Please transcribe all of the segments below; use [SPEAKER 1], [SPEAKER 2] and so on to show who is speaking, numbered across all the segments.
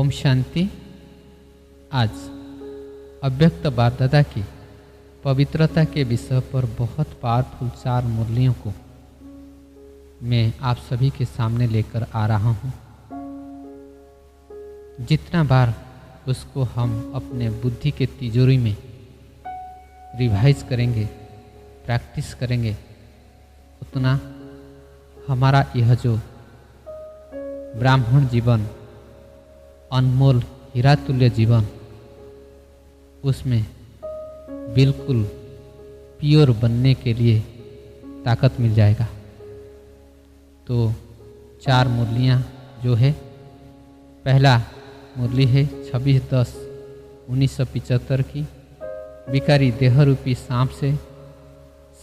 [SPEAKER 1] ओम शांति। आज अव्यक्त बाप दादा की पवित्रता के विषय पर बहुत पावरफुल 4 मुरलियों को मैं आप सभी के सामने लेकर आ रहा हूँ। जितना बार उसको हम अपने बुद्धि के तिजोरी में रिवाइज करेंगे, प्रैक्टिस करेंगे, उतना हमारा यह जो ब्राह्मण जीवन, अनमोल हीरा तुल्य जीवन, उसमें बिल्कुल प्योर बनने के लिए ताकत मिल जाएगा। तो 4 मुरलियाँ जो है, पहला मुरली है 26/10/1975 की, बिकारी देह रूपी सांप से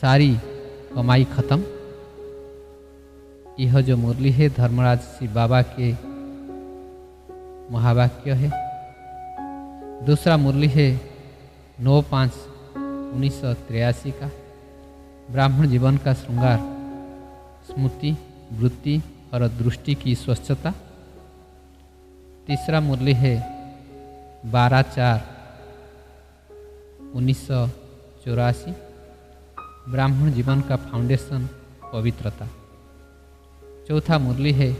[SPEAKER 1] सारी कमाई खत्म। यह जो मुरली है धर्मराज श्री बाबा के महावाक्य है। दूसरा मुरली है 9/5/1983 का, ब्राह्मण जीवन का श्रृंगार, स्मृति, वृत्ति और दृष्टि की स्वच्छता। तीसरा मुरली है 12/4/1984, ब्राह्मण जीवन का फाउंडेशन, पवित्रता। चौथा मुरली है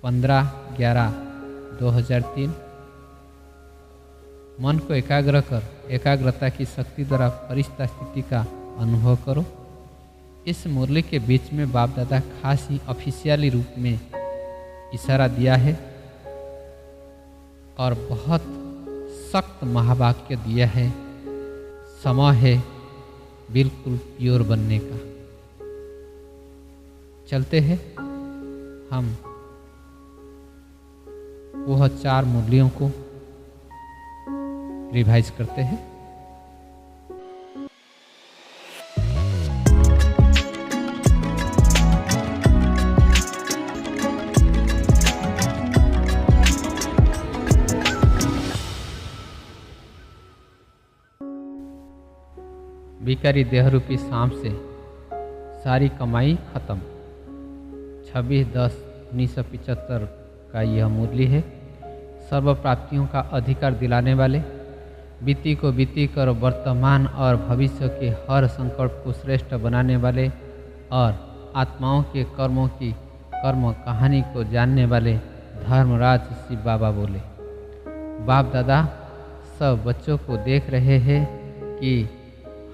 [SPEAKER 1] 15/11/2003, मन को एकाग्र कर एकाग्रता की शक्ति द्वारा फरिश्ता स्थिति का अनुभव करो। इस मुरली के बीच में बाप दादा खास ही ऑफिशियली रूप में इशारा दिया है और बहुत सख्त महावाक्य दिया है। समय है बिल्कुल प्योर बनने का। चलते हैं हम वह 4 मुरलियों को रिवाइज करते हैं। बिकारी देह रूपी सांप से सारी कमाई खत्म। 26/10/1975 का यह मुरली है। सर्व प्राप्तियों का अधिकार दिलाने वाले, बीती को बीती कर वर्तमान और भविष्य के हर संकल्प को श्रेष्ठ बनाने वाले और आत्माओं के कर्मों की कर्म कहानी को जानने वाले धर्मराज श्री बाबा बोले। बाप दादा सब बच्चों को देख रहे हैं कि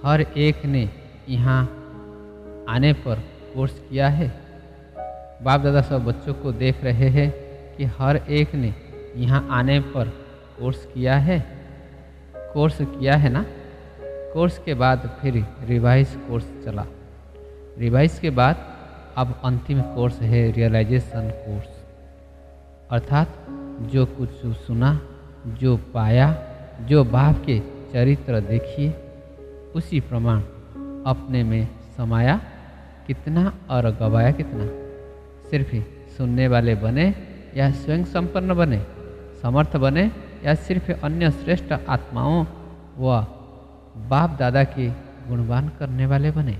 [SPEAKER 1] हर एक ने यहाँ आने पर कोर्स किया है। बाप दादा सब बच्चों को देख रहे हैं कि हर एक ने यहाँ आने पर कोर्स किया है। कोर्स किया है ना। कोर्स के बाद फिर रिवाइज कोर्स चला। रिवाइज के बाद अब अंतिम कोर्स है रियलाइजेशन कोर्स, अर्थात जो कुछ सुना, जो पाया, जो बाप के चरित्र देखिए, उसी प्रमाण अपने में समाया कितना और गवाया कितना। सिर्फ सुनने वाले बने या स्वयं संपन्न बने, समर्थ बने या सिर्फ अन्य श्रेष्ठ आत्माओं व बाप दादा के गुणगान करने वाले बने।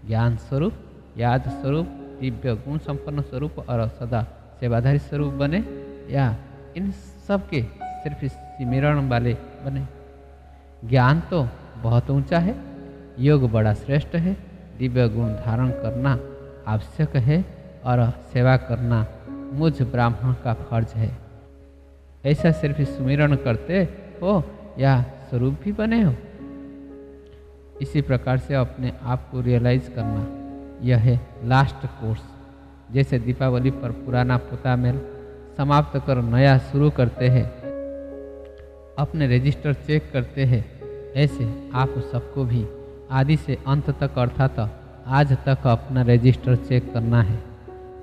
[SPEAKER 1] ज्ञान स्वरूप, याद स्वरूप, दिव्य गुण संपन्न स्वरूप और सदा सेवाधारी स्वरूप बने या इन सब के सिर्फ सिमरण वाले बने। ज्ञान तो बहुत ऊंचा है, योग बड़ा श्रेष्ठ है, दिव्य गुण धारण करना आवश्यक है और सेवा करना मुझ ब्राह्मण का फर्ज है। ऐसा सिर्फ सुमिरन करते हो या स्वरूप भी बने हो। इसी प्रकार से अपने आप को रियलाइज करना, यह है लास्ट कोर्स। जैसे दीपावली पर पुराना पोता मेल समाप्त कर नया शुरू करते हैं, अपने रजिस्टर चेक करते हैं, ऐसे आप सबको भी आदि से अंत तक अर्थात आज तक अपना रजिस्टर चेक करना है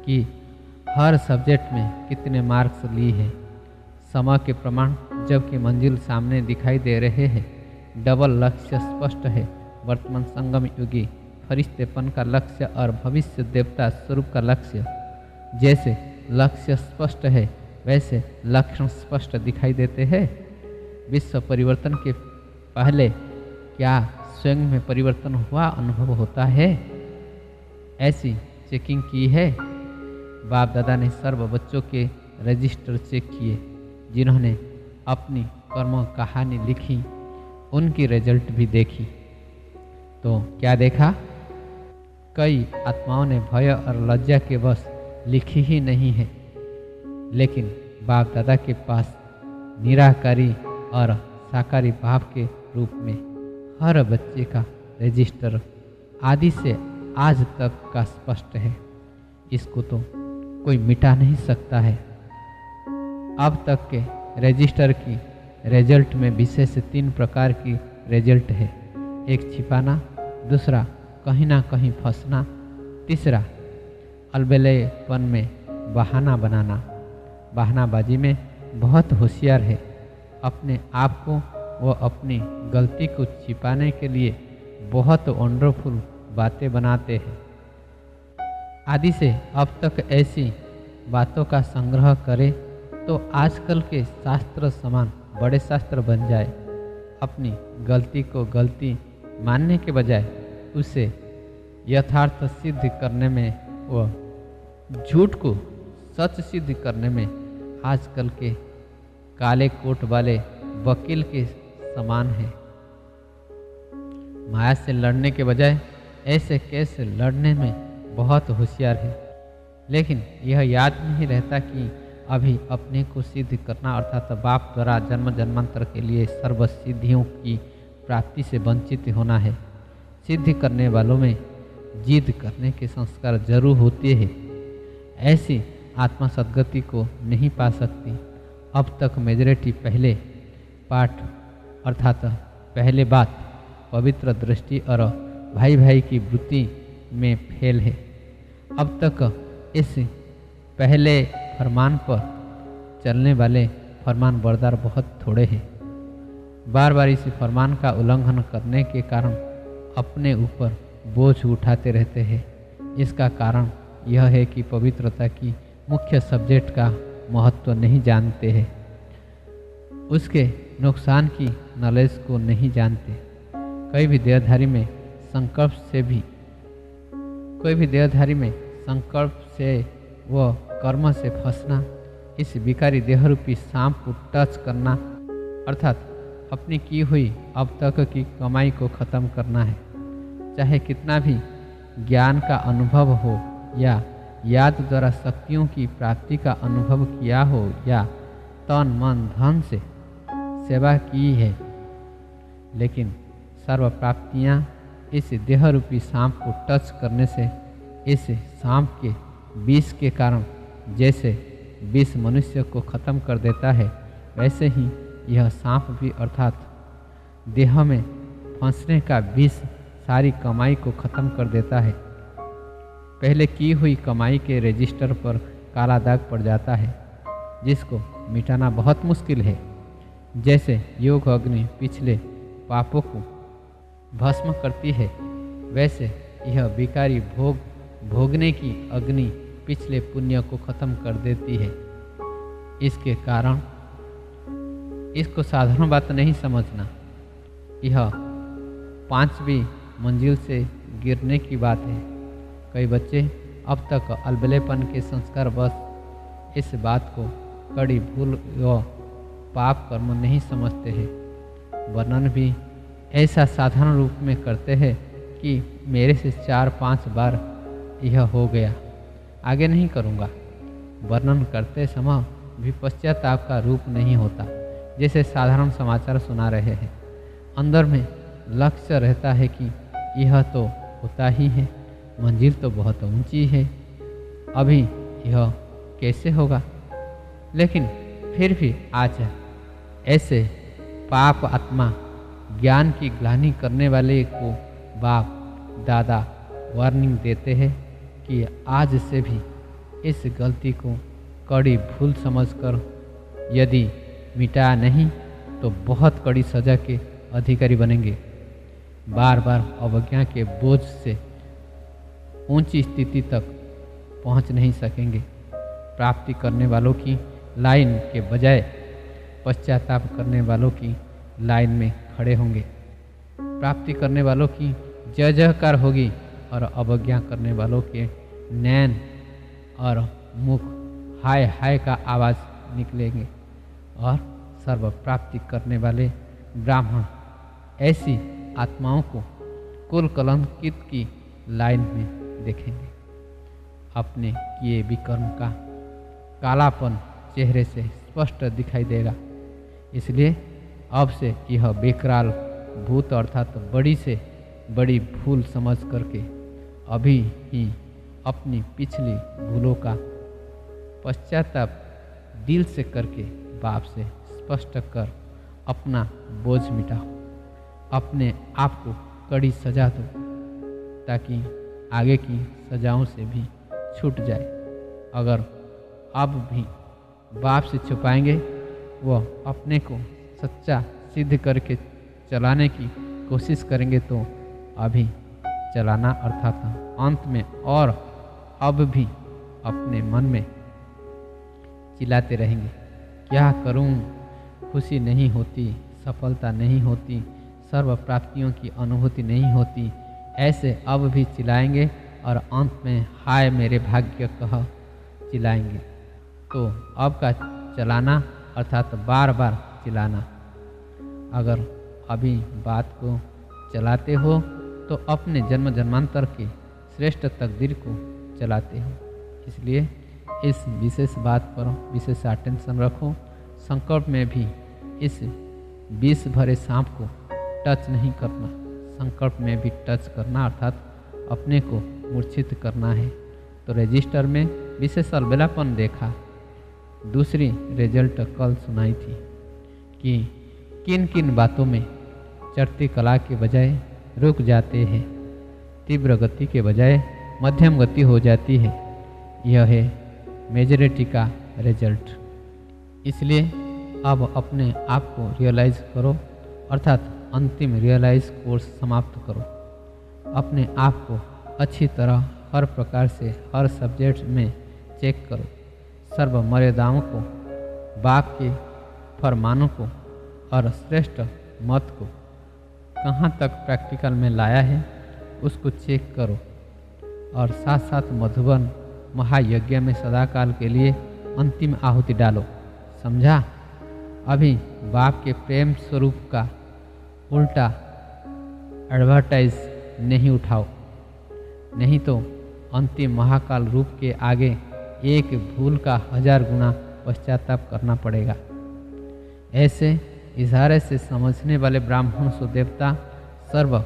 [SPEAKER 1] कि हर सब्जेक्ट में कितने मार्क्स लिए हैं। समय के प्रमाण जबकि मंजिल सामने दिखाई दे रहे हैं, डबल लक्ष्य स्पष्ट है। वर्तमान संगम युगी फरिश्तेपन का लक्ष्य और भविष्य देवता स्वरूप का लक्ष्य। जैसे लक्ष्य स्पष्ट है वैसे लक्षण स्पष्ट दिखाई देते हैं। विश्व परिवर्तन के पहले क्या स्वयं में परिवर्तन हुआ अनुभव होता है? ऐसी चेकिंग की है। बाप दादा ने सर्व बच्चों के रजिस्टर चेक किए। जिन्होंने अपनी कर्म कहानी लिखी उनकी रिजल्ट भी देखी तो क्या देखा? कई आत्माओं ने भय और लज्जा के वश लिखी ही नहीं है, लेकिन बाप दादा के पास निराकारी और साकारी भाव के रूप में हर बच्चे का रजिस्टर आदि से आज तक का स्पष्ट है। इसको तो कोई मिटा नहीं सकता है। अब तक के रजिस्टर की रिजल्ट में विशेष 3 प्रकार की रिजल्ट है। एक छिपाना, दूसरा कहीं ना कहीं फंसना, तीसरा अलबेलेपन में बहाना बनाना। बहानाबाजी में बहुत होशियार है। अपने आप को व अपनी गलती को छिपाने के लिए बहुत वंडरफुल बातें बनाते हैं। आदि से अब तक ऐसी बातों का संग्रह करें तो आजकल के शास्त्र समान बड़े शास्त्र बन जाए। अपनी गलती को गलती मानने के बजाय उसे यथार्थ सिद्ध करने में व झूठ को सच सिद्ध करने में आजकल के काले कोट वाले वकील के समान है। माया से लड़ने के बजाय ऐसे केस लड़ने में बहुत होशियार है, लेकिन यह याद नहीं रहता कि अभी अपने को सिद्ध करना अर्थात बाप द्वारा जन्म जन्मांतर के लिए सर्व सिद्धियों की प्राप्ति से वंचित होना है। सिद्ध करने वालों में जिद करने के संस्कार जरूर होते हैं। ऐसी आत्मा सद्गति को नहीं पा सकती। अब तक मेजॉरिटी पहले पाठ अर्थात पहले बात पवित्र दृष्टि और भाई भाई की वृत्ति में फेल है। अब तक इस पहले फरमान पर चलने वाले फरमान बरदार बहुत थोड़े हैं। बार बार इस फरमान का उल्लंघन करने के कारण अपने ऊपर बोझ उठाते रहते हैं। इसका कारण यह है कि पवित्रता की मुख्य सब्जेक्ट का महत्व नहीं जानते हैं, उसके नुकसान की नॉलेज को नहीं जानते। कोई भी देहधारी में संकल्प से व कर्म से फंसना, इस विकारी देहरूपी सांप को टच करना अर्थात अपनी की हुई अब तक की कमाई को खत्म करना है। चाहे कितना भी ज्ञान का अनुभव हो या याद द्वारा शक्तियों की प्राप्ति का अनुभव किया हो या तन मन धन से सेवा की है, लेकिन सर्व प्राप्तियाँ इस देह रूपी सांप को टच करने से इस सांप के विष के कारण जैसे विष मनुष्य को खत्म कर देता है, वैसे ही यह सांप भी अर्थात देह में फंसने का विष सारी कमाई को खत्म कर देता है। पहले की हुई कमाई के रजिस्टर पर काला दाग पड़ जाता है, जिसको मिटाना बहुत मुश्किल है। जैसे योग अग्नि पिछले पापों को भस्म करती है, वैसे यह विकारी भोगने की अग्नि पिछले पुण्य को खत्म कर देती है। इसके कारण इसको साधारण बात नहीं समझना। यह 5वीं मंजिल से गिरने की बात है। कई बच्चे अब तक अलबेलेपन के संस्कार बस इस बात को कड़ी भूल व पाप कर्म नहीं समझते हैं। वर्णन भी ऐसा साधारण रूप में करते हैं कि मेरे से 4-5 बार यह हो गया, आगे नहीं करूँगा। वर्णन करते समय भी पश्चाताप का रूप नहीं होता, जैसे साधारण समाचार सुना रहे हैं। अंदर में लक्ष्य रहता है कि यह तो होता ही है, मंजिल तो बहुत ऊंची है, अभी यह कैसे होगा। लेकिन फिर भी आज ऐसे पाप आत्मा ज्ञान की ग्लानि करने वाले को बाप दादा वार्निंग देते हैं कि आज से भी इस गलती को कड़ी भूल समझकर यदि मिटा नहीं तो बहुत कड़ी सजा के अधिकारी बनेंगे। बार बार अवज्ञा के बोझ से ऊंची स्थिति तक पहुंच नहीं सकेंगे। प्राप्ति करने वालों की लाइन के बजाय पश्चाताप करने वालों की लाइन में खड़े होंगे। प्राप्ति करने वालों की जय जयकार होगी और अवज्ञा करने वालों के नैन और मुख हाय हाय का आवाज़ निकलेंगे और सर्व प्राप्ति करने वाले ब्राह्मण ऐसी आत्माओं को कुल कलंकित की लाइन में देखेंगे। अपने किए विकर्म का कालापन चेहरे से स्पष्ट दिखाई देगा। इसलिए अब से यह बेकराल भूत अर्थात बड़ी से बड़ी भूल समझ करके अभी ही अपनी पिछली भूलों का पश्चाताप दिल से करके बाप से स्पष्ट कर अपना बोझ मिटाओ। अपने आप को कड़ी सजा दो ताकि आगे की सजाओं से भी छूट जाए। अगर अब भी बाप से छुपाएंगे वह अपने को सच्चा सिद्ध करके चलाने की कोशिश करेंगे तो अभी चलाना अर्थात अंत में और अब भी अपने मन में चिल्लाते रहेंगे, क्या करूं, खुशी नहीं होती, सफलता नहीं होती, सर्व प्राप्तियों की अनुभूति नहीं होती। ऐसे अब भी चिल्लाएंगे और अंत में हाय मेरे भाग्य कह चिल्लाएंगे। तो अब का चलाना अर्थात बार बार चिल्लाना। अगर अभी बात को चलाते हो तो अपने जन्म जन्मांतर के श्रेष्ठ तकदीर को चलाते हो। इसलिए इस विशेष बात पर विशेष अटेंशन रखो। संकल्प में भी इस विष भरे सांप को टच नहीं करना। संकल्प में भी टच करना अर्थात अपने को मूर्छित करना है। तो रजिस्टर में विशेष अलबेलापन देखा। दूसरी रिजल्ट कल सुनाई थी कि किन किन बातों में चढ़ती कला के बजाय रुक जाते हैं, तीव्र गति के बजाय मध्यम गति हो जाती है। यह है मेजॉरिटी का रिजल्ट। इसलिए अब अपने आप को रियलाइज करो अर्थात अंतिम रियलाइज कोर्स समाप्त करो। अपने आप को अच्छी तरह हर प्रकार से हर सब्जेक्ट में चेक करो। सर्व मर्यादाओं को, बाप के फरमानों को और श्रेष्ठ मत को कहाँ तक प्रैक्टिकल में लाया है उसको चेक करो। और साथ साथ मधुबन महायज्ञ में सदाकाल के लिए अंतिम आहुति डालो। समझा? अभी बाप के प्रेम स्वरूप का उल्टा एडवर्टाइज नहीं उठाओ, नहीं तो अंतिम महाकाल रूप के आगे एक भूल का 1000 गुना पश्चाताप करना पड़ेगा। ऐसे इशारे से समझने वाले ब्राह्मण सो देवता, सर्व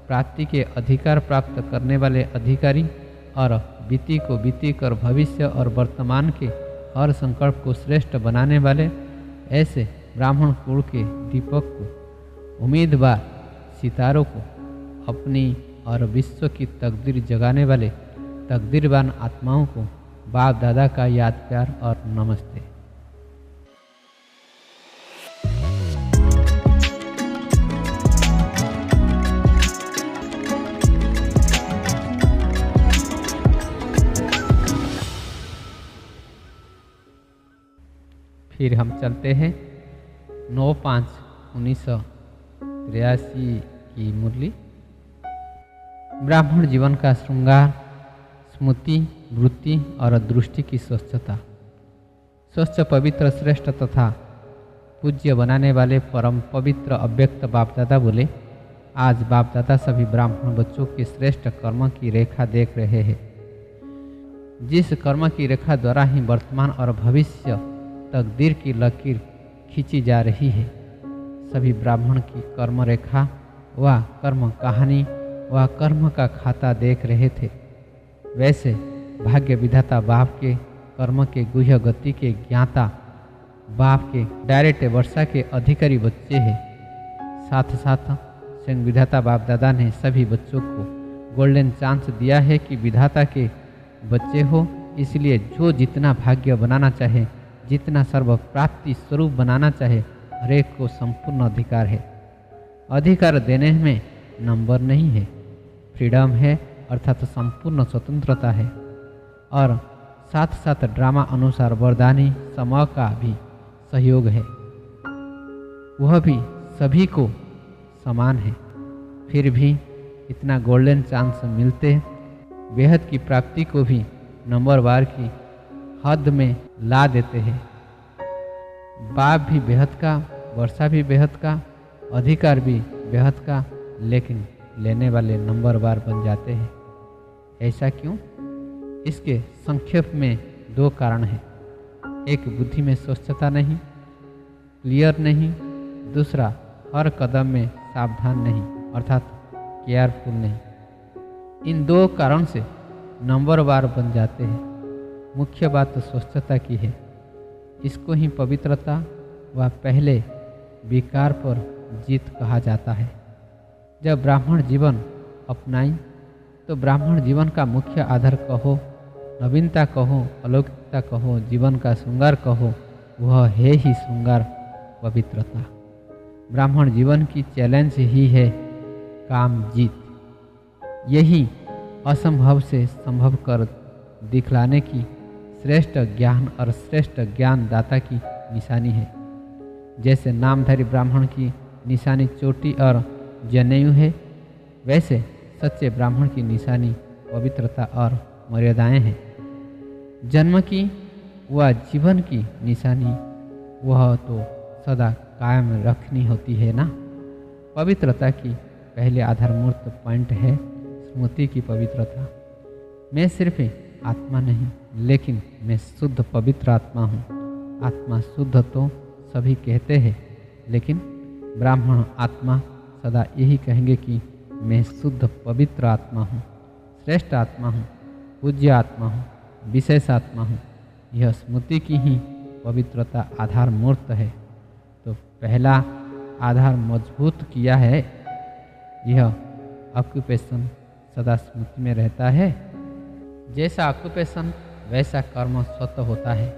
[SPEAKER 1] प्राप्ति के अधिकार प्राप्त करने वाले अधिकारी और बीती को बीती कर भविष्य और वर्तमान के हर संकल्प को श्रेष्ठ बनाने वाले ऐसे ब्राह्मण कुल के दीपक को, उम्मीदवार सितारों को, अपनी और विश्व की तकदीर जगाने वाले तकदीरवान आत्माओं को बाप दादा का याद प्यार और नमस्ते। फिर हम चलते हैं 9/5/1983 की मुरली। ब्राह्मण जीवन का श्रृंगार, स्मृति, वृत्ति और दृष्टि की स्वच्छता। स्वच्छ पवित्र श्रेष्ठ तथा पूज्य बनाने वाले परम पवित्र अव्यक्त बाप दादा बोले, आज बाप दादा सभी ब्राह्मण बच्चों के श्रेष्ठ कर्म की रेखा देख रहे हैं। जिस कर्म की रेखा द्वारा ही वर्तमान और भविष्य तकदीर की लकीर खींची जा रही है, सभी ब्राह्मण की कर्म रेखा व कर्म कहानी व कर्म का खाता देख रहे थे। वैसे भाग्य विधाता बाप के कर्म के गुह्य गति के ज्ञाता, बाप के डायरेक्ट वर्षा के अधिकारी बच्चे हैं। साथ साथ स्वयं विधाता बाप दादा ने सभी बच्चों को गोल्डन चांस दिया है कि विधाता के बच्चे हो, इसलिए जो जितना भाग्य बनाना चाहे, जितना सर्व प्राप्ति स्वरूप बनाना चाहे, हरेक को संपूर्ण अधिकार है। अधिकार देने में नंबर नहीं है, फ्रीडम है अर्थात संपूर्ण स्वतंत्रता है। और साथ साथ ड्रामा अनुसार वरदानी समय का भी सहयोग है, वह भी सभी को समान है। फिर भी इतना गोल्डन चांस मिलते बेहद की प्राप्ति को भी नंबरवार की हद में ला देते हैं। बाप भी बेहद का, वर्षा भी बेहद का, अधिकार भी बेहद का, लेकिन लेने वाले नंबरवार बन जाते हैं। ऐसा क्यों? इसके संक्षेप में 2 कारण हैं। एक, बुद्धि में स्वच्छता नहीं, क्लियर नहीं। दूसरा, हर कदम में सावधान नहीं, अर्थात केयरफुल नहीं। इन 2 कारण से नंबरवार बन जाते हैं। मुख्य बात तो स्वच्छता की है। इसको ही पवित्रता व पहले विकार पर जीत कहा जाता है। जब ब्राह्मण जीवन अपनाई तो ब्राह्मण जीवन का मुख्य आधार कहो, नवीनता कहो, अलौकिकता कहो, जीवन का श्रृंगार कहो, वह है ही श्रृंगार पवित्रता। ब्राह्मण जीवन की चैलेंज ही है काम जीत। यही असंभव से संभव कर दिखलाने की श्रेष्ठ ज्ञान और श्रेष्ठ ज्ञान दाता की निशानी है। जैसे नामधारी ब्राह्मण की निशानी चोटी और जनेऊ है, वैसे सच्चे ब्राह्मण की निशानी पवित्रता और मर्यादाएं हैं। जन्म की व जीवन की निशानी वह तो सदा कायम रखनी होती है ना। पवित्रता की पहले आधारमूर्त पॉइंट है स्मृति की पवित्रता। मैं सिर्फ आत्मा नहीं, लेकिन मैं शुद्ध पवित्र आत्मा हूँ। आत्मा शुद्ध तो सभी कहते हैं, लेकिन ब्राह्मण आत्मा सदा यही कहेंगे कि मैं शुद्ध पवित्र आत्मा हूँ, श्रेष्ठ आत्मा हूँ, पूज्य आत्मा हूँ, विशेष आत्मा हूँ। यह स्मृति की ही पवित्रता आधार मूर्त है। तो पहला आधार मजबूत किया है। यह ऑक्यूपेशन सदा स्मृति में रहता है। जैसा ऑक्यूपेशन वैसा कर्म स्वतः होता है।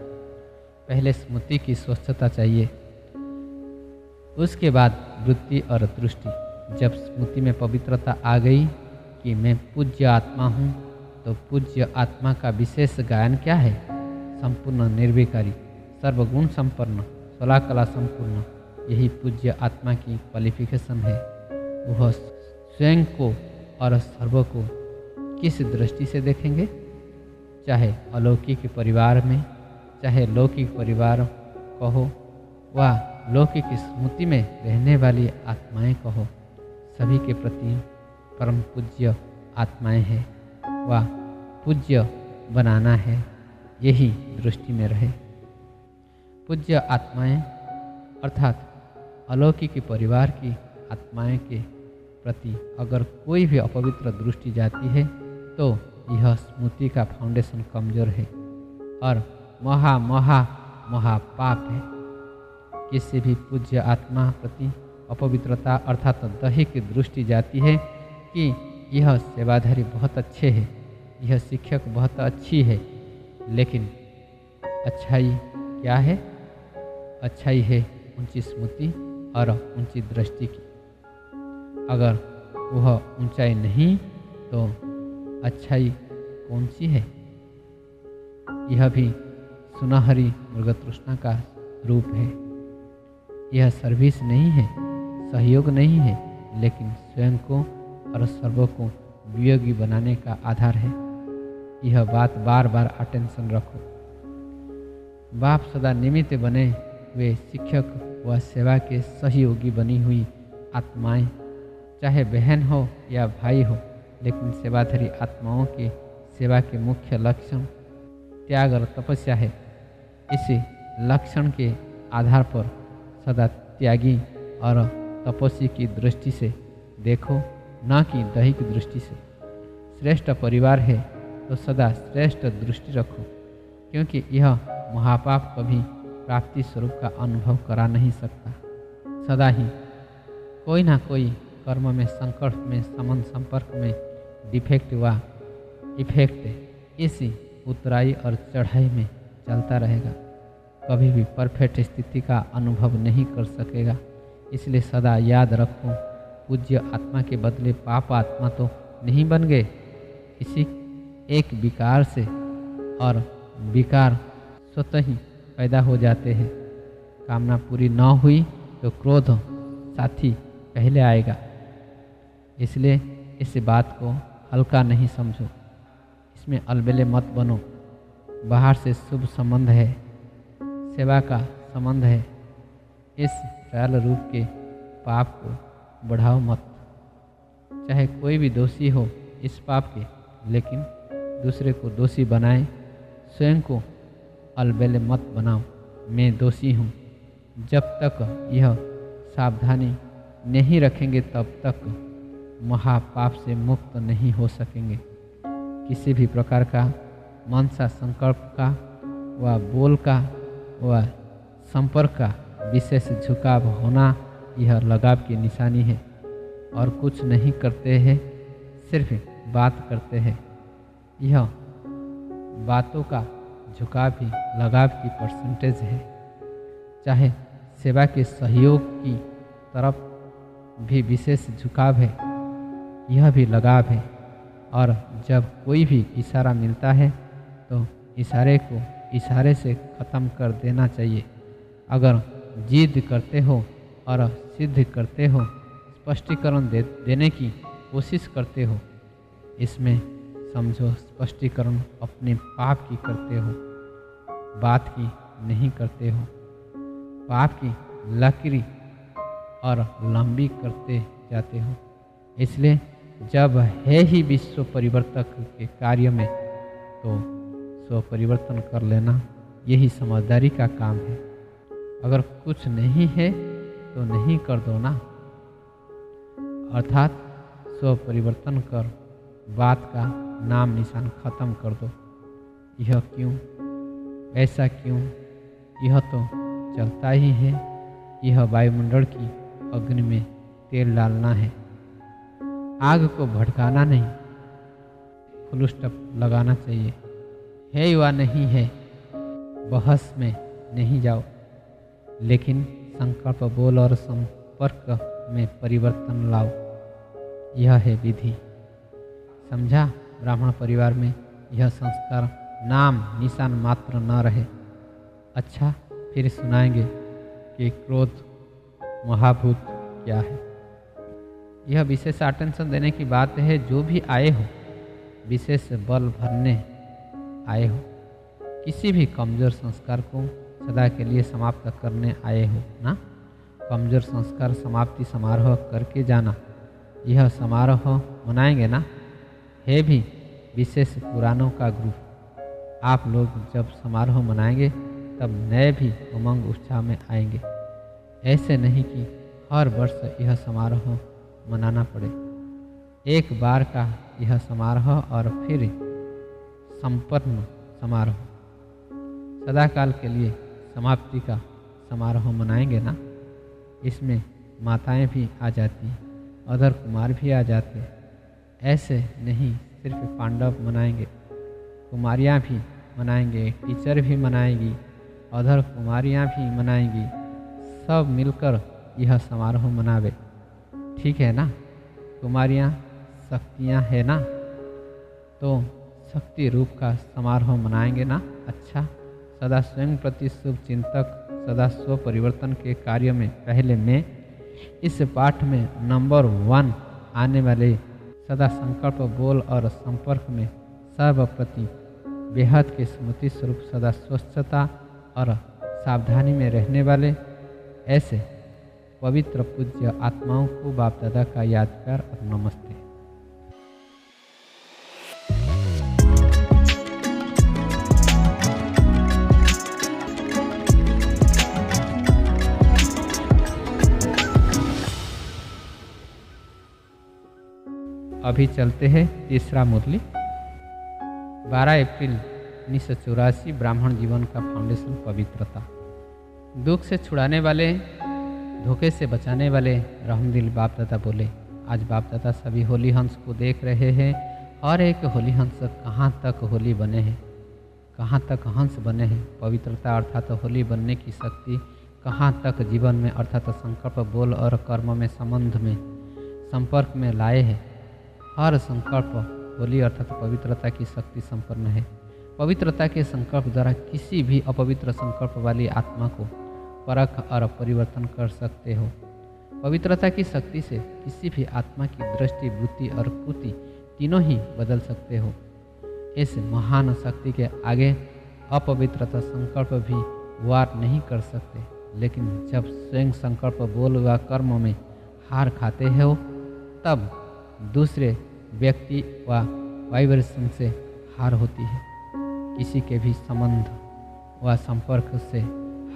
[SPEAKER 1] पहले स्मृति की स्वच्छता चाहिए, उसके बाद वृत्ति और दृष्टि। जब स्मृति में पवित्रता आ गई कि मैं पूज्य आत्मा हूँ, तो पूज्य आत्मा का विशेष गायन क्या है? संपूर्ण निर्विकारी, सर्वगुण संपन्न, 16 कला संपूर्ण। यही पूज्य आत्मा की क्वालिफिकेशन है। वह स्वयं को और सर्व को किस दृष्टि से देखेंगे? चाहे अलौकिक परिवार में, चाहे लौकिक परिवार कहो, व लौकिक स्मृति में रहने वाली आत्माएं कहो, सभी के प्रति परम पूज्य आत्माएं हैं व पूज्य बनाना है, यही दृष्टि में रहे। पूज्य आत्माएं अर्थात अलौकिक परिवार की आत्माएं के प्रति अगर कोई भी अपवित्र दृष्टि जाती है, तो यह स्मृति का फाउंडेशन कमजोर है और महापाप है। किसी भी पूज्य आत्मा प्रति अपवित्रता अर्थात दैहिक दृष्टि जाती है कि यह सेवाधारी बहुत अच्छे हैं, यह शिक्षक बहुत अच्छी है, लेकिन अच्छाई क्या है? अच्छाई है ऊंची स्मृति और ऊंची दृष्टि की। अगर वह ऊंचाई नहीं तो अच्छाई कौन सी है? यह भी सुनहरी मृगतृष्णा का रूप है। यह सर्विस नहीं है, सहयोग नहीं है, लेकिन स्वयं को और सर्व को वियोगी बनाने का आधार है। यह बात बार बार अटेंशन रखो। बाप सदा निमित्त बने हुए शिक्षक व सेवा के सहयोगी बनी हुई आत्माएं, चाहे बहन हो या भाई हो, लेकिन सेवाधारी आत्माओं की सेवा के मुख्य लक्षण त्याग और तपस्या है। इसी लक्षण के आधार पर सदा त्यागी और तपस्वी की दृष्टि से देखो, न कि दैहिक दृष्टि से। श्रेष्ठ परिवार है तो सदा श्रेष्ठ दृष्टि रखो, क्योंकि यह महापाप कभी प्राप्ति स्वरूप का अनुभव करा नहीं सकता। सदा ही कोई ना कोई कर्म में, संकट में, संबंध संपर्क में डिफेक्ट व इफेक्ट इसी उतराई और चढ़ाई में चलता रहेगा। कभी भी परफेक्ट स्थिति का अनुभव नहीं कर सकेगा। इसलिए सदा याद रखो, पूज्य आत्मा के बदले पाप आत्मा तो नहीं बन गए। इसी एक विकार से, और विकार स्वतः ही पैदा हो जाते हैं। कामना पूरी न हुई तो क्रोध साथी पहले आएगा। इसलिए इस बात को हल्का नहीं समझो, इसमें अलबेले मत बनो। बाहर से शुभ संबंध है, सेवा का संबंध है। इस सरल रूप के पाप को बढ़ाओ मत। चाहे कोई भी दोषी हो इस पाप के, लेकिन दूसरे को दोषी बनाए, स्वयं को अलबेले मत बनाओ। मैं दोषी हूँ। जब तक यह सावधानी नहीं रखेंगे तब तक महापाप से मुक्त नहीं हो सकेंगे। किसी भी प्रकार का मनसा संकल्प का व बोल का व संपर्क का विशेष झुकाव होना यह लगाव की निशानी है। और कुछ नहीं करते हैं, सिर्फ बात करते हैं। यह बातों का झुकाव भी लगाव की परसेंटेज है। चाहे सेवा के सहयोग की तरफ भी विशेष झुकाव है, यह भी लगाव है। और जब कोई भी इशारा मिलता है तो इशारे को इशारे से ख़त्म कर देना चाहिए। अगर जिद करते हो और सिद्ध करते हो, स्पष्टीकरण देने की कोशिश करते हो, इसमें समझो स्पष्टीकरण अपने पाप की करते हो, बात की नहीं करते हो। पाप की लकीर और लंबी करते जाते हो। इसलिए जब है ही विश्व परिवर्तक के कार्य में, तो स्व परिवर्तन कर लेना यही समझदारी का काम है। अगर कुछ नहीं है तो नहीं कर दो ना, अर्थात स्व परिवर्तन कर बात का नाम निशान खत्म कर दो। यह क्यों, ऐसा क्यों, यह तो चलता ही है। यह वायुमंडल की अग्नि में तेल डालना है, आग को भड़काना नहीं। फुल स्टॉप लगाना चाहिए। है या नहीं है, बहस में नहीं जाओ, लेकिन संकल्प बोल और संपर्क में परिवर्तन लाओ। यह है विधि। समझा? ब्राह्मण परिवार में यह संस्कार नाम निशान मात्र न रहे। अच्छा, फिर सुनाएंगे कि क्रोध महाभूत क्या है। यह विशेष अटेंशन देने की बात है। जो भी आए हो, विशेष बल भरने आए हो, किसी भी कमज़ोर संस्कार को सदा के लिए समाप्त करने आए हो ना। कमज़ोर संस्कार समाप्ति समारोह करके जाना। यह समारोह मनाएंगे ना, है भी विशेष पुराणों का ग्रुप। आप लोग जब समारोह मनाएंगे तब नए भी उमंग उत्साह में आएंगे। ऐसे नहीं कि हर वर्ष यह समारोह मनाना पड़े। एक बार का यह समारोह और फिर संपन्न समारोह, सदाकाल के लिए समाप्ति का समारोह मनाएंगे ना। इसमें माताएं भी आ जाती, अधर कुमार भी आ जाते। ऐसे नहीं सिर्फ पांडव मनाएंगे, कुमारियां भी मनाएंगे, टीचर भी मनाएगी, अधर कुमारियां भी मनाएंगी। सब मिलकर यह समारोह मनावे। ठीक है ना। कुमारियां शक्तियां है ना, तो शक्ति रूप का समारोह मनाएंगे ना। अच्छा, सदा स्वयं प्रति शुभ चिंतक, सदा स्व परिवर्तन के कार्य में पहले मैं। इस पाठ में नंबर 1 आने वाले सदा संकल्प बोल और संपर्क में सर्वप्रति बेहद के स्मृति स्वरूप सदा स्वच्छता और सावधानी में रहने वाले ऐसे पवित्र पूज्य आत्माओं को बाप दादा का याद प्यार और नमस्ते। अभी चलते हैं तीसरा मुरली। 12 अप्रैल 1984 ब्राह्मण जीवन का फाउंडेशन पवित्रता। दुख से छुड़ाने वाले, धोखे से बचाने वाले रहमदिल बाप दादा बोले। आज बाप दादा सभी होली हंस को देख रहे हैं। हर एक होली हंस कहाँ तक होली बने हैं, कहाँ तक हंस बने हैं। पवित्रता अर्थात होली बनने की शक्ति कहाँ तक जीवन में अर्थात संकल्प बोल और कर्म में संबंध में संपर्क में लाए हैं। हर संकल्प होली अर्थात पवित्रता की शक्ति संपन्न है। पवित्रता के संकल्प द्वारा किसी भी अपवित्र संकल्प वाली आत्मा को परख और परिवर्तन कर सकते हो। पवित्रता की शक्ति से किसी भी आत्मा की दृष्टि, बुद्धि और कृति तीनों ही बदल सकते हो। इस महान शक्ति के आगे अपवित्रता संकल्प भी वार नहीं कर सकते, लेकिन जब स्वयं संकल्प बोल व कर्म में हार खाते हो तब दूसरे व्यक्ति व वाइब्रेशन से हार होती है। किसी के भी संबंध व संपर्क से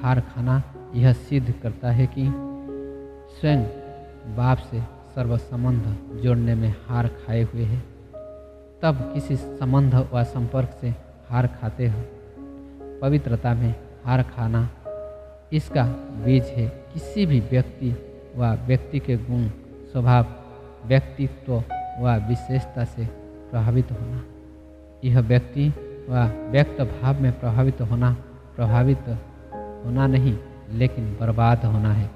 [SPEAKER 1] हार खाना यह सिद्ध करता है कि स्वयं बाप से सर्व संबंध जोड़ने में हार खाए हुए है। तब किसी संबंध व संपर्क से हार खाते हो। पवित्रता में हार खाना इसका बीज है। किसी भी व्यक्ति व व्यक्ति के गुण, स्वभाव, व्यक्तित्व व विशेषता से प्रभावित होना। यह व्यक्ति व व्यक्त भाव में प्रभावित होना नहीं, लेकिन बर्बाद होना है।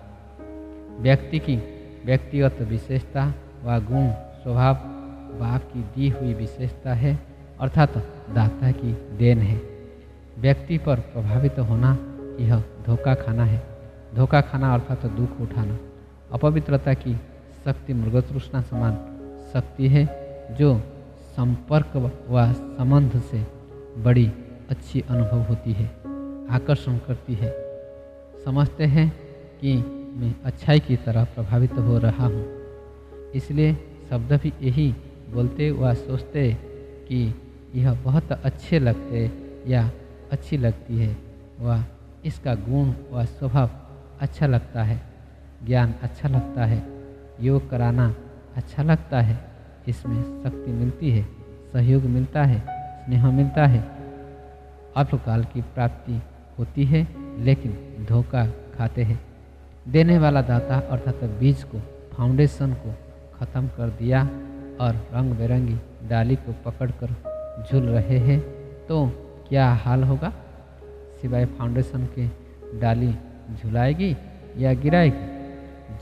[SPEAKER 1] व्यक्ति की व्यक्तिगत विशेषता व गुण, स्वभाव बाप की दी हुई विशेषता है, अर्थात दाता की देन है। व्यक्ति पर प्रभावित होना यह धोखा खाना है। धोखा खाना अर्थात दुख उठाना। अपवित्रता की शक्ति मृगतृष्णा समान शक्ति है, जो संपर्क व संबंध से बड़ी अच्छी अनुभव होती है, आकर्षण करती है। समझते हैं कि मैं अच्छाई की तरह प्रभावित हो रहा हूँ, इसलिए शब्द भी यही बोलते व सोचते कि यह बहुत अच्छे लगते या अच्छी लगती है, व इसका गुण व स्वभाव अच्छा लगता है, ज्ञान अच्छा लगता है, योग कराना अच्छा लगता है, इसमें शक्ति मिलती है, सहयोग मिलता है, स्नेह मिलता है, अल्पकाल की प्राप्ति होती है, लेकिन धोखा खाते हैं। देने वाला दाता अर्थात बीज को, फाउंडेशन को खत्म कर दिया और रंग बिरंगी डाली को पकड़कर झूल रहे हैं, तो क्या हाल होगा? सिवाय फाउंडेशन के डाली झुलाएगी या गिराएगी?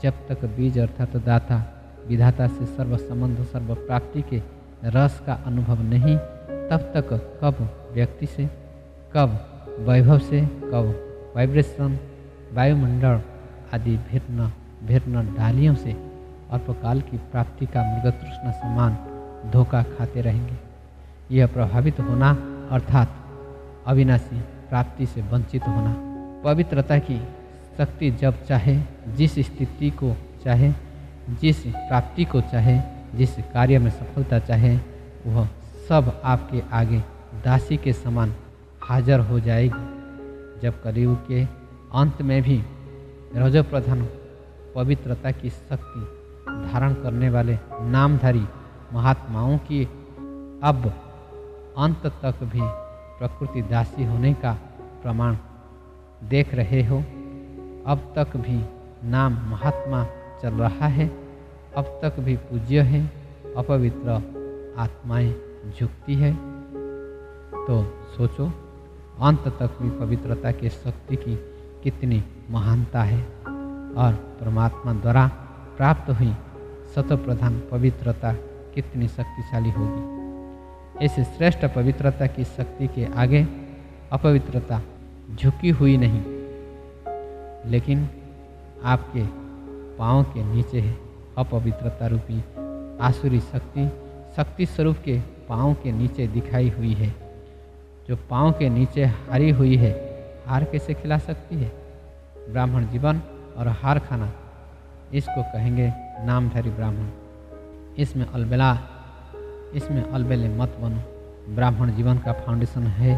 [SPEAKER 1] जब तक बीज अर्थात दाता, विधाता से सर्व संबंध, सर्व प्राप्ति के रस का अनुभव नहीं, तब तक कब व्यक्ति से, कब वैभव से, कब वाइब्रेशन, वायुमंडल आदि भिन्न डालियों से अल्पकाल की प्राप्ति का मृगतृष्णा समान धोखा खाते रहेंगे। यह प्रभावित होना अर्थात अविनाशी प्राप्ति से वंचित होना। पवित्रता की शक्ति जब चाहे, जिस स्थिति को चाहे, जिस प्राप्ति को चाहे, जिस कार्य में सफलता चाहे, वह सब आपके आगे दासी के समान हाजिर हो जाएगी। जब कलयुग के अंत में भी रजोप्रधान पवित्रता की शक्ति धारण करने वाले नामधारी महात्माओं की अब अंत तक भी प्रकृति दासी होने का प्रमाण देख रहे हो। अब तक भी नाम महात्मा चल रहा है, अब तक भी पूज्य है, अपवित्र आत्माएं झुकती है, तो सोचो अंत तक भी पवित्रता की शक्ति की कितनी महानता है और परमात्मा द्वारा प्राप्त हुई सतप्रधान पवित्रता कितनी शक्तिशाली होगी। इस श्रेष्ठ पवित्रता की शक्ति के आगे अपवित्रता झुकी हुई नहीं, लेकिन आपके पाँव के नीचे है। अपवित्रता रूपी आसुरी शक्ति स्वरूप के पाँव के नीचे दिखाई हुई है। जो पाँव के नीचे हारी हुई है, हार कैसे खिला सकती है? ब्राह्मण जीवन और हार खाना, इसको कहेंगे नामधारी ब्राह्मण। इसमें अलबेले मत बनो। ब्राह्मण जीवन का फाउंडेशन है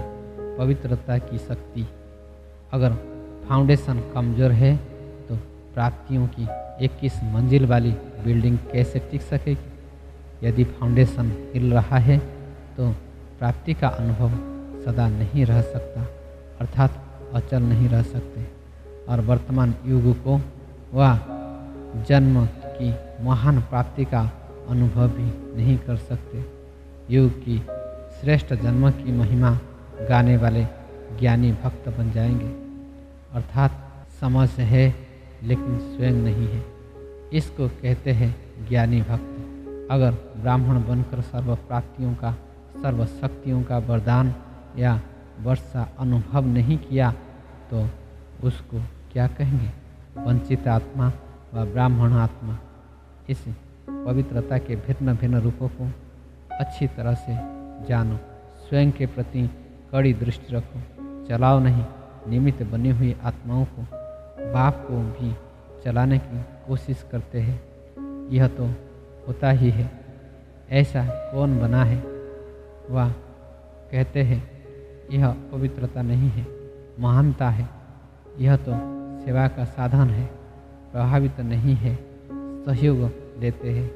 [SPEAKER 1] पवित्रता की शक्ति। अगर फाउंडेशन कमज़ोर है तो प्राप्तियों की 21 मंजिल वाली बिल्डिंग कैसे टिक सकेगी? यदि फाउंडेशन हिल रहा है तो प्राप्ति का अनुभव सदा नहीं रह सकता, अर्थात अचल नहीं रह सकते, और वर्तमान युग को वह जन्म की महान प्राप्ति का अनुभव भी नहीं कर सकते। युग की श्रेष्ठ जन्म की महिमा गाने वाले ज्ञानी भक्त बन जाएंगे, अर्थात समझ है लेकिन स्वयं नहीं है। इसको कहते हैं ज्ञानी भक्त। अगर ब्राह्मण बनकर सर्व प्राप्तियों का, सर्व शक्तियों का वरदान या वर्षा अनुभव नहीं किया तो उसको क्या कहेंगे? वंचित आत्मा व ब्राह्मण आत्मा। इस पवित्रता के भिन्न भिन्न रूपों को अच्छी तरह से जानो, स्वयं के प्रति कड़ी दृष्टि रखो, चलाओ नहीं, निमित्त बनी हुई आत्माओं को, बाप को भी चलाने की कोशिश करते हैं। यह तो होता ही है। ऐसा कौन बना है? वह कहते हैं यह पवित्रता नहीं है, महानता है। यह तो सेवा का साधन है, प्रभावित नहीं है, सहयोग देते हैं,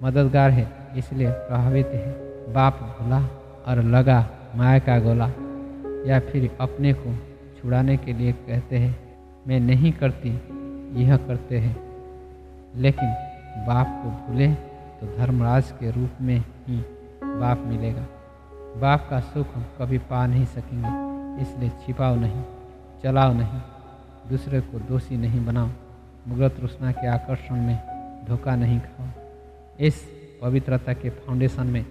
[SPEAKER 1] मददगार है, इसलिए प्रभावित है। बाप भूला और लगा माया का गोला, या फिर अपने को छुड़ाने के लिए कहते हैं मैं नहीं करती, यह करते हैं। लेकिन बाप को भूले तो धर्मराज के रूप में ही बाप मिलेगा। बाप का सुख कभी पा नहीं सकेंगे, इसलिए छिपाओ नहीं, चलाओ नहीं, दूसरे को दोषी नहीं बनाओ, मुग्ध तृष्णा के आकर्षण में धोखा नहीं खाओ। इस पवित्रता के फाउंडेशन में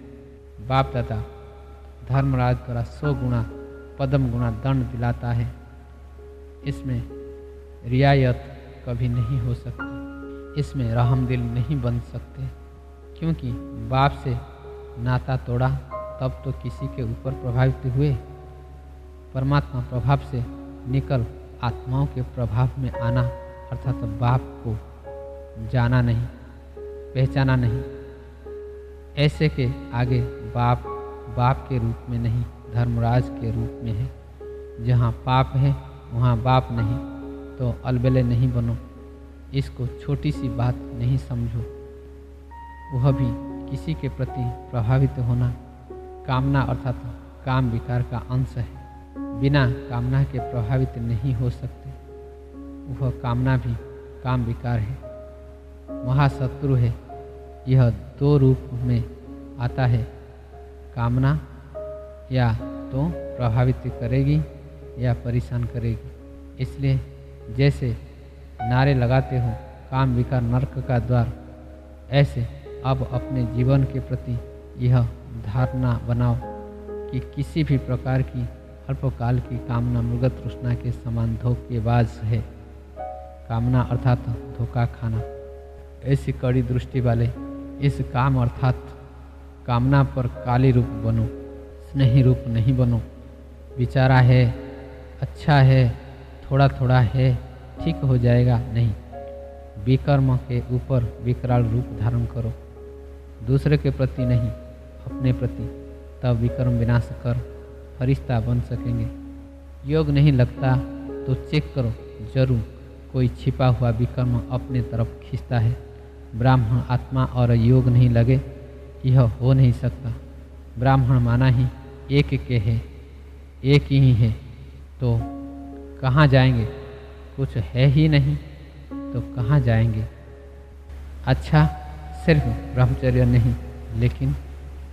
[SPEAKER 1] बाप दादा धर्मराज द्वारा 100 गुना पद्म गुना दंड दिलाता है। इसमें रियायत कभी नहीं हो सकती, इसमें रहमदिल नहीं बन सकते, क्योंकि बाप से नाता तोड़ा तब तो किसी के ऊपर प्रभावित हुए। परमात्मा प्रभाव से निकल आत्माओं के प्रभाव में आना अर्थात बाप को जाना नहीं, पहचाना नहीं। ऐसे के आगे बाप बाप के रूप में नहीं, धर्मराज के रूप में है। जहाँ पाप है वहाँ बाप नहीं, तो अलबेले नहीं बनो। इसको छोटी सी बात नहीं समझो। वह भी किसी के प्रति प्रभावित होना कामना अर्थात काम विकार का अंश है। बिना कामना के प्रभावित नहीं हो सकते। वह कामना भी काम विकार है, महाशत्रु है। यह 2 रूप में आता है। कामना या तो प्रभावित करेगी या परेशान करेगी। इसलिए जैसे नारे लगाते हो काम विकार नरक का द्वार, ऐसे अब अपने जीवन के प्रति यह धारणा बनाओ कि किसी भी प्रकार की अल्पकाल की कामना मृग तृष्णा के समान धोखेबाज है। कामना अर्थात धोखा खाना। ऐसी कड़ी दृष्टि वाले इस काम अर्थात कामना पर काली रूप बनो, स्नेही रूप नहीं बनो। विचारा है, अच्छा है, थोड़ा थोड़ा है, ठीक हो जाएगा, नहीं। विकर्म के ऊपर विकराल रूप धारण करो, दूसरे के प्रति नहीं, अपने प्रति। तब विकर्म विनाश कर फरिश्ता बन सकेंगे। योग नहीं लगता तो चेक करो, जरूर कोई छिपा हुआ विकर्म अपने तरफ खींचता है। ब्राह्मण आत्मा और योग नहीं लगे, यह हो नहीं सकता। ब्राह्मण माना ही एक के है, एक ही है, तो कहाँ जाएंगे? कुछ है ही नहीं तो कहाँ जाएंगे? अच्छा, सिर्फ ब्रह्मचर्य नहीं, लेकिन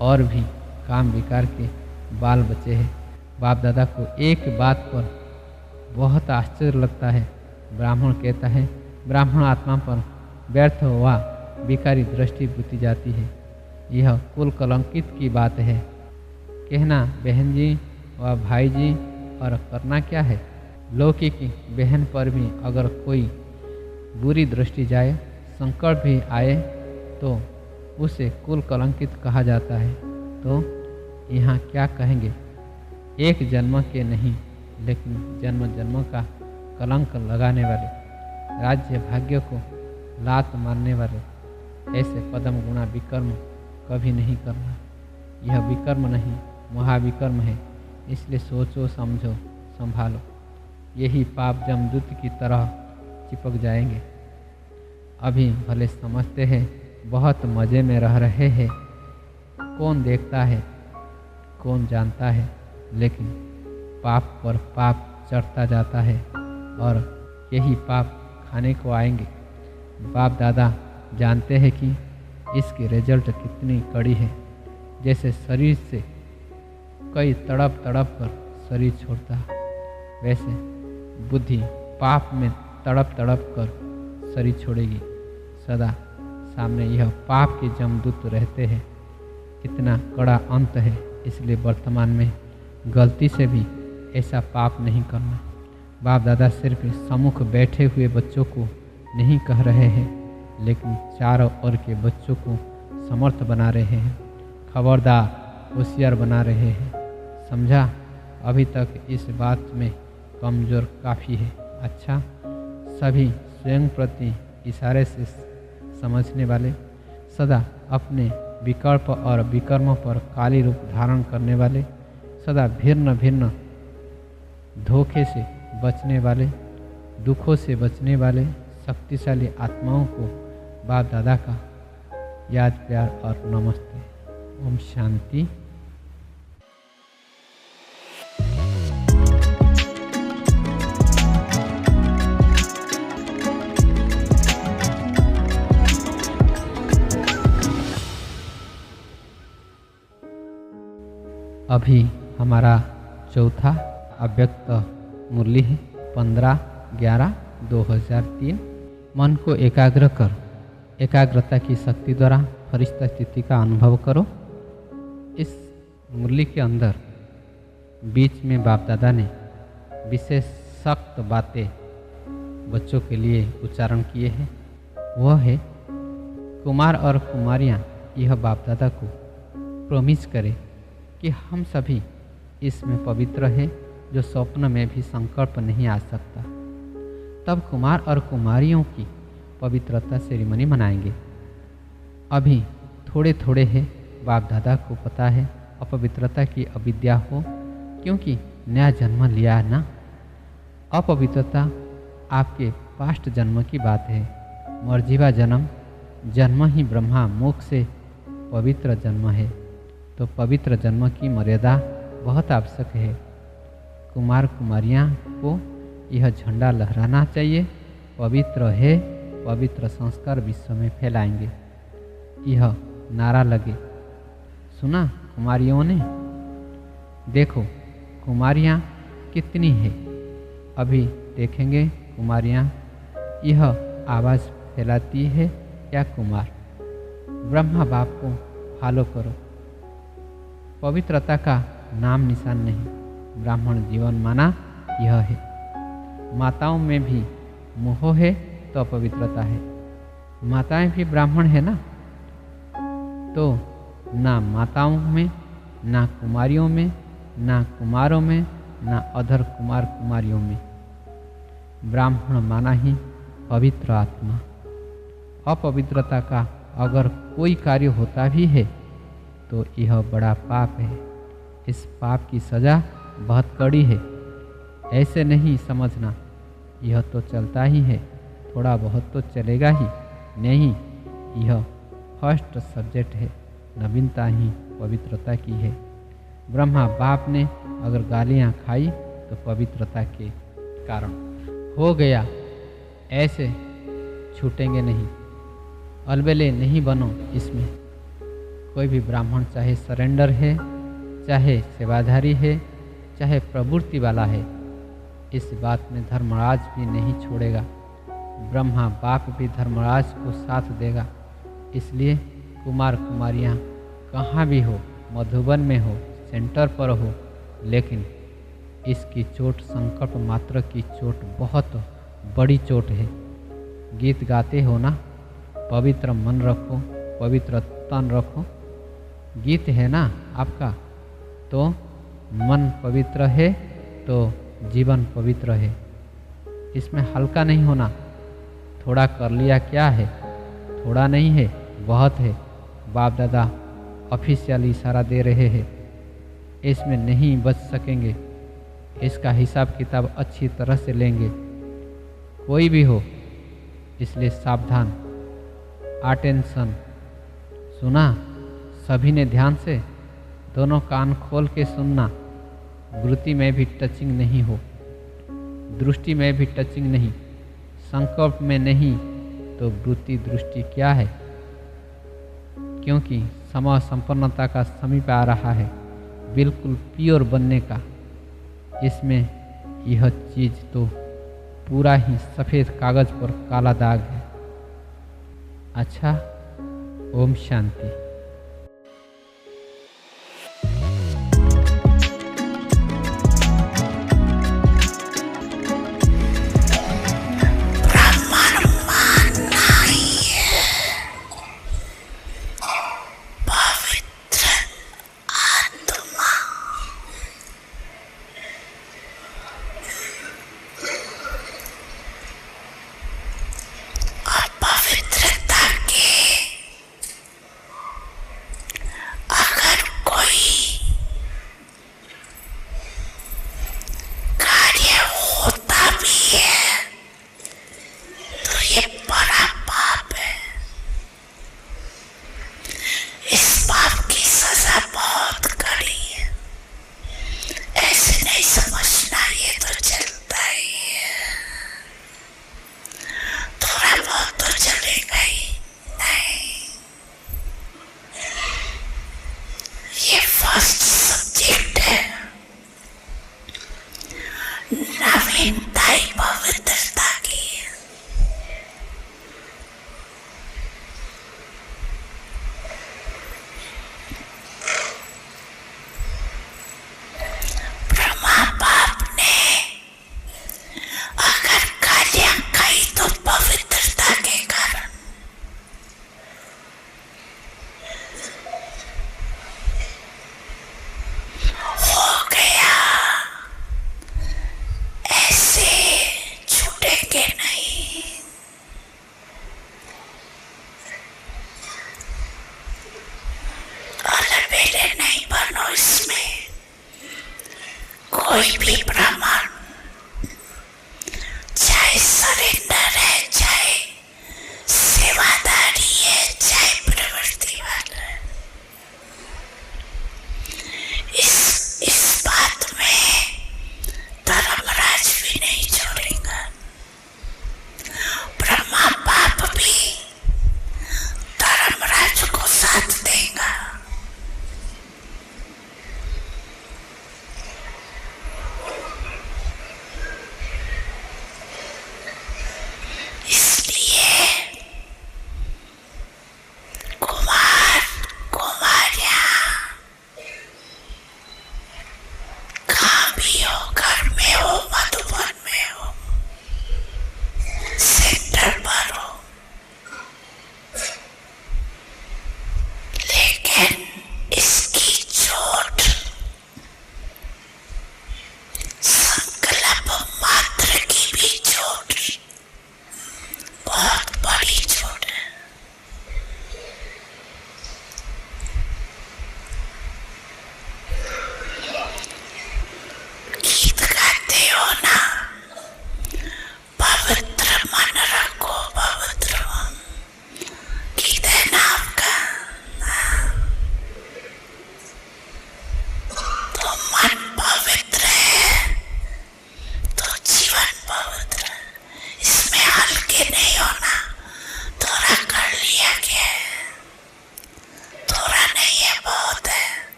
[SPEAKER 1] और भी काम विकार के बाल बचे हैं। बाप दादा को एक बात पर बहुत आश्चर्य लगता है। ब्राह्मण कहता है ब्राह्मण आत्मा पर व्यर्थ व विकारी दृष्टि बुती जाती है। यह कुल कलंकित की बात है। कहना बहन जी व भाई जी और करना क्या है? लौकिक बहन पर भी अगर कोई बुरी दृष्टि जाए, संकट भी आए, तो उसे कुल कलंकित कहा जाता है। तो यहाँ क्या कहेंगे? एक जन्म के नहीं, लेकिन जन्म जन्म का कलंक लगाने वाले, राज्य भाग्य को लात मारने वाले, ऐसे पदम गुणा विकर्म कभी नहीं करना। यह विकर्म नहीं, महाविकर्म है। इसलिए सोचो, समझो, संभालो। यही पाप जमदूत की तरह चिपक जाएंगे। अभी भले समझते हैं बहुत मज़े में रह रहे हैं, कौन देखता है, कौन जानता है, लेकिन पाप पर पाप चढ़ता जाता है और यही पाप खाने को आएंगे। बाप दादा जानते हैं कि इसकी रिजल्ट कितनी कड़ी है। जैसे शरीर से कई तड़प तड़प कर शरीर छोड़ता, वैसे बुद्धि पाप में तड़प तड़प कर शरीर छोड़ेगी। सदा सामने यह पाप के जमदूत रहते हैं। इतना कड़ा अंत है, इसलिए वर्तमान में गलती से भी ऐसा पाप नहीं करना। बाप दादा सिर्फ सम्मुख बैठे हुए बच्चों को नहीं कह रहे हैं, लेकिन चारों ओर के बच्चों को समर्थ बना रहे हैं, खबरदार होशियार बना रहे हैं। समझा? अभी तक इस बात में कमज़ोर काफ़ी है। अच्छा, सभी स्वयं प्रति इशारे से समझने वाले, सदा अपने विकल्प और विकर्मों पर काली रूप धारण करने वाले, सदा भिन्न भिन्न धोखे से बचने वाले, दुखों से बचने वाले शक्तिशाली आत्माओं को बाप दादा का याद, प्यार और नमस्ते। ओम शांति। अभी हमारा चौथा अव्यक्त मुरली है 15/11/2003। मन को एकाग्र कर, एकाग्रता की शक्ति द्वारा फरिश्ता स्थिति का अनुभव करो। इस मुरली के अंदर बीच में बाप दादा ने विशेष सख्त बातें बच्चों के लिए उच्चारण किए हैं। वह है, कुमार और कुमारियाँ यह बाप दादा को प्रॉमिस करें कि हम सभी इसमें पवित्र हैं जो स्वप्न में भी संकल्प नहीं आ सकता। तब कुमार और कुमारियों की पवित्रता सेरेमनी मनाएंगे। अभी थोड़े थोड़े है, बाप दादा को पता है अपवित्रता की अविद्या हो, क्योंकि नया जन्म लिया है ना। अपवित्रता आपके पास्ट जन्म की बात है। मर्जीवा जन्म ही ब्रह्मा मुख से पवित्र जन्म है, तो पवित्र जन्म की मर्यादा बहुत आवश्यक है। कुमार कुमारियाँ को यह झंडा लहराना चाहिए। पवित्र है, पवित्र संस्कार विश्व में फैलाएंगे, यह नारा लगे। सुना कुमारियों ने? देखो कुमारियाँ कितनी है। अभी देखेंगे कुमारियाँ यह आवाज़ फैलाती है या कुमार। ब्रह्मा बाप को फॉलो करो। पवित्रता का नाम निशान नहीं, ब्राह्मण जीवन माना यह है। माताओं में भी मोह है तो अपवित्रता है। माताएं भी ब्राह्मण है ना, तो ना माताओं में, ना कुमारियों में, ना कुमारों में, ना अधर कुमार कुमारियों में। ब्राह्मण माना ही पवित्र आत्मा। अपवित्रता का अगर कोई कार्य होता भी है तो यह बड़ा पाप है। इस पाप की सज़ा बहुत कड़ी है। ऐसे नहीं समझना यह तो चलता ही है, थोड़ा बहुत तो चलेगा ही नहीं। यह फर्स्ट सब्जेक्ट है, नवीनता ही पवित्रता की है। ब्रह्मा बाप ने अगर गालियाँ खाई तो पवित्रता के कारण हो गया, ऐसे छूटेंगे नहीं। अलबेले नहीं बनो इसमें। कोई भी ब्राह्मण चाहे सरेंडर है, चाहे सेवाधारी है, चाहे प्रवृत्ति वाला है, इस बात में धर्मराज भी नहीं छोड़ेगा। ब्रह्मा बाप भी धर्मराज को साथ देगा। इसलिए कुमार कुमारियाँ कहाँ भी हो, मधुबन में हो, सेंटर पर हो, लेकिन इसकी चोट संकल्प मात्र की चोट बहुत बड़ी चोट है। गीत गाते हो ना, पवित्र मन रखो, पवित्र तन रखो। गीत है ना आपका, तो मन पवित्र है तो जीवन पवित्र है। इसमें हल्का नहीं होना। थोड़ा कर लिया क्या है, थोड़ा नहीं है, बहुत है। बाप दादा ऑफिशियल इशारा दे रहे हैं, इसमें नहीं बच सकेंगे। इसका हिसाब किताब अच्छी तरह से लेंगे, कोई भी हो। इसलिए सावधान, अटेंशन। सुना सभी ने ध्यान से, दोनों कान खोल के सुनना। वृत्ति में भी टचिंग नहीं हो, दृष्टि में भी टचिंग नहीं, संकल्प में नहीं, तो वृत्ति दृष्टि क्या है? क्योंकि समय संपन्नता का समीप आ रहा है, बिल्कुल प्योर बनने का। इसमें यह चीज़ तो पूरा ही सफ़ेद कागज़ पर काला दाग है। अच्छा, ओम शांति।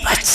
[SPEAKER 2] बच